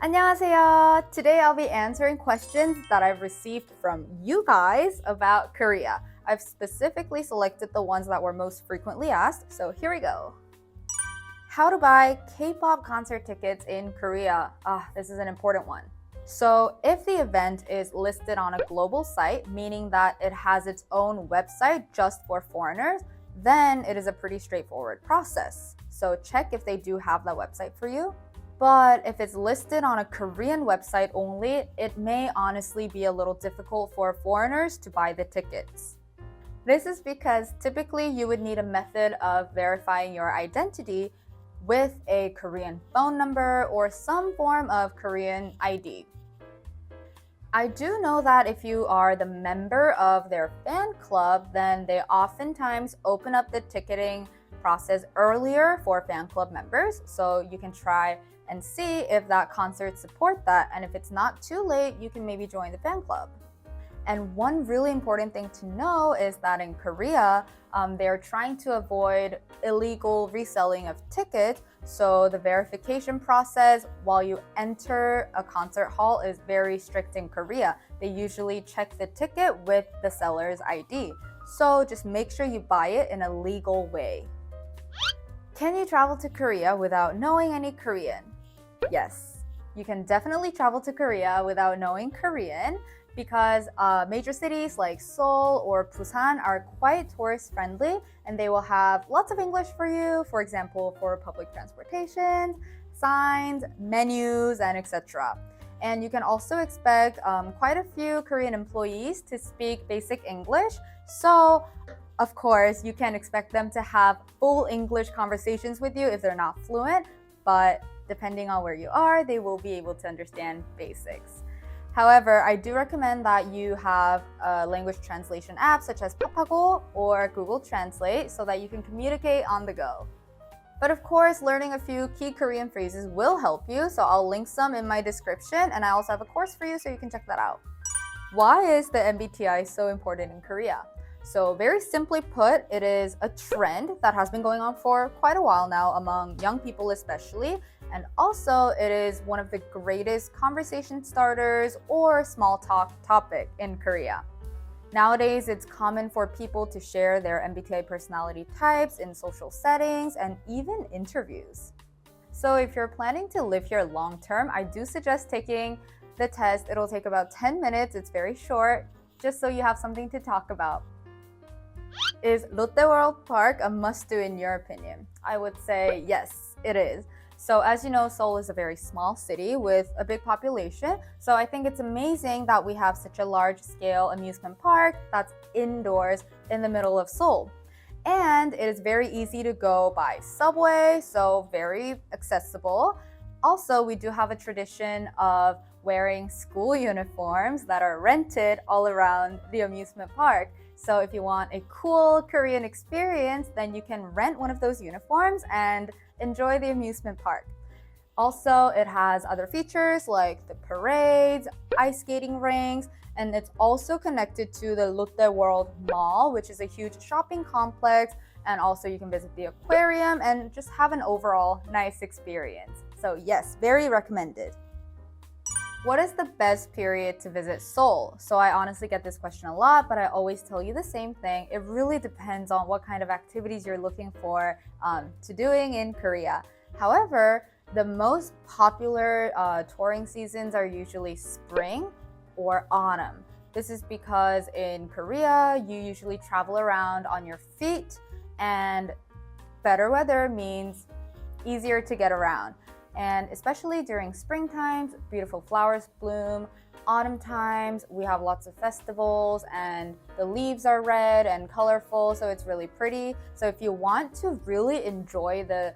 안녕하세요. Today I'll be answering questions that I've received from you guys about Korea. I've specifically selected the ones that were most frequently asked, so here we go. How to buy K-pop concert tickets in Korea. This is an important one. So if the event is listed on a global site, meaning that it has its own website just for foreigners, then it is a pretty straightforward process. So check if they do have that website for you. But if it's listed on a Korean website only, it may honestly be a little difficult for foreigners to buy the tickets. This is because typically you would need a method of verifying your identity with a Korean phone number or some form of Korean ID. I do know that if you are the member of their fan club, then they oftentimes open up the ticketing process earlier for fan club members, so you can try and see if that concert support that, and if it's not too late, you can maybe join the fan club. And one really important thing to know is that in Korea, they're trying to avoid illegal reselling of tickets, so the verification process while you enter a concert hall is very strict in Korea. They usually check the ticket with the seller's ID, so just make sure you buy it in a legal way. Can you travel to Korea without knowing any Korean? Yes, you can definitely travel to Korea without knowing Korean because major cities like Seoul or Busan are quite tourist friendly and they will have lots of English for you, for example, for public transportation, signs, menus, and etc. And you can also expect quite a few Korean employees to speak basic English. So, of course, you can expect them to have full English conversations with you if they're not fluent, but depending on where you are, they will be able to understand basics. However, I do recommend that you have a language translation app such as Papago or Google Translate so that you can communicate on the go. But of course, learning a few key Korean phrases will help you, so I'll link some in my description, and I also have a course for you so you can check that out. Why is the MBTI so important in Korea? So very simply put, it is a trend that has been going on for quite a while now among young people especially, and also it is one of the greatest conversation starters or small talk topic in Korea. Nowadays, it's common for people to share their MBTI personality types in social settings and even interviews. So if you're planning to live here long term, I do suggest taking the test. It'll take about 10 minutes, it's very short, just so you have something to talk about. Is Lotte World Park a must-do in your opinion? I would say yes, it is. So as you know, Seoul is a very small city with a big population. So I think it's amazing that we have such a large-scale amusement park that's indoors in the middle of Seoul. And it is very easy to go by subway, so very accessible. Also, we do have a tradition of wearing school uniforms that are rented all around the amusement park. So if you want a cool Korean experience, then you can rent one of those uniforms and enjoy the amusement park. Also, it has other features like the parades, ice skating rinks, and it's also connected to the Lotte World Mall, which is a huge shopping complex, and also you can visit the aquarium and just have an overall nice experience. So yes, very recommended. What is the best period to visit Seoul? So I honestly get this question a lot, but I always tell you the same thing. It really depends on what kind of activities you're looking for to doing in Korea. However, the most popular touring seasons are usually spring or autumn. This is because in Korea, you usually travel around on your feet, and better weather means easier to get around. And especially during spring times, beautiful flowers bloom. Autumn times, we have lots of festivals and the leaves are red and colorful, so it's really pretty. So if you want to really enjoy the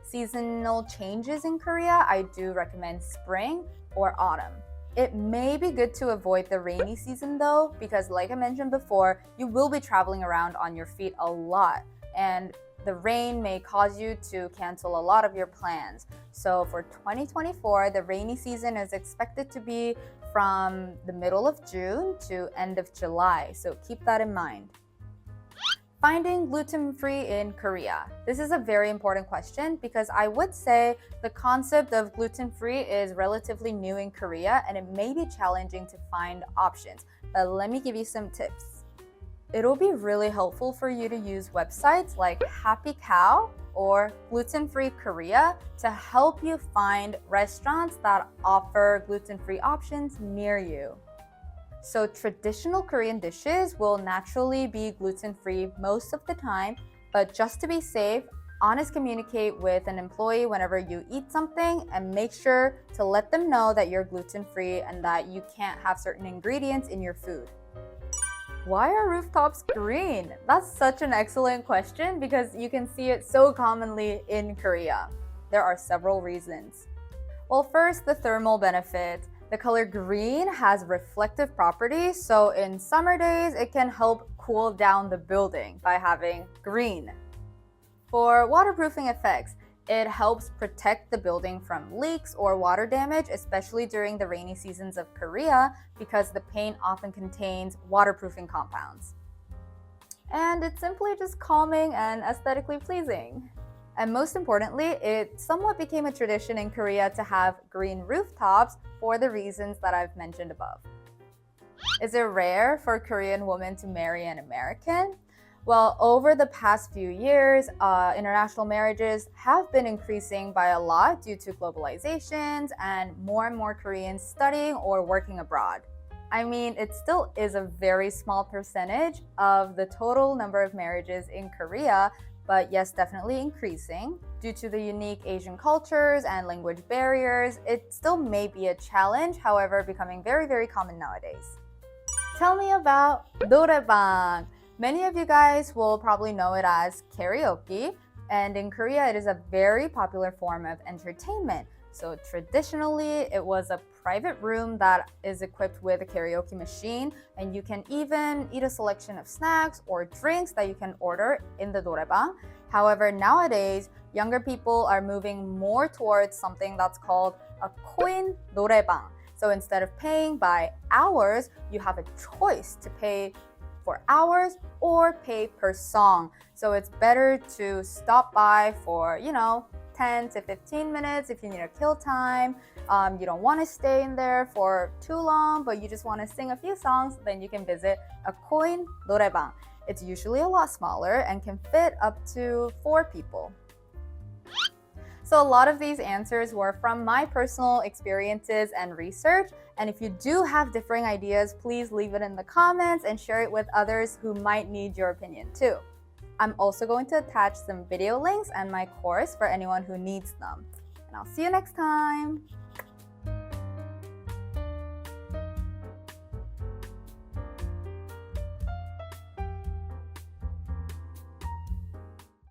seasonal changes in Korea, I do recommend spring or autumn. It may be good to avoid the rainy season though, because like I mentioned before, you will be traveling around on your feet a lot. And the rain may cause you to cancel a lot of your plans. So for 2024, the rainy season is expected to be from the middle of June to end of July. So keep that in mind. Finding gluten-free in Korea. This is a very important question because I would say the concept of gluten-free is relatively new in Korea and it may be challenging to find options. But let me give you some tips. It'll be really helpful for you to use websites like Happy Cow or Gluten-Free Korea to help you find restaurants that offer gluten-free options near you. So traditional Korean dishes will naturally be gluten-free most of the time, but just to be safe, honest communicate with an employee whenever you eat something and make sure to let them know that you're gluten-free and that you can't have certain ingredients in your food. Why are rooftops green? That's such an excellent question because you can see it so commonly in Korea. There are several reasons. Well, first, the thermal benefit. The color green has reflective properties, so in summer days, it can help cool down the building by having green. For waterproofing effects, it helps protect the building from leaks or water damage, especially during the rainy seasons of Korea, because the paint often contains waterproofing compounds. And it's simply just calming and aesthetically pleasing. And most importantly, it somewhat became a tradition in Korea to have green rooftops for the reasons that I've mentioned above. Is it rare for a Korean woman to marry an American? Well, over the past few years, international marriages have been increasing by a lot due to globalizations and more Koreans studying or working abroad. I mean, it still is a very small percentage of the total number of marriages in Korea, but yes, definitely increasing. Due to the unique Asian cultures and language barriers, it still may be a challenge, however, becoming very common nowadays. Tell me about noraebang. Many of you guys will probably know it as karaoke, and in Korea, it is a very popular form of entertainment. So traditionally, it was a private room that is equipped with a karaoke machine, and you can even eat a selection of snacks or drinks that you can order in the noraebang. However, nowadays, younger people are moving more towards something that's called a coin noraebang. So instead of paying by hours, you have a choice to pay for hours or pay per song. So it's better to stop by for, 10 to 15 minutes if you need to kill time. You don't want to stay in there for too long, but you just want to sing a few songs, then you can visit a coin noraebang. It's usually a lot smaller and can fit up to 4 people. So a lot of these answers were from my personal experiences and research. And if you do have differing ideas, please leave it in the comments and share it with others who might need your opinion too. I'm also going to attach some video links and my course for anyone who needs them. And I'll see you next time.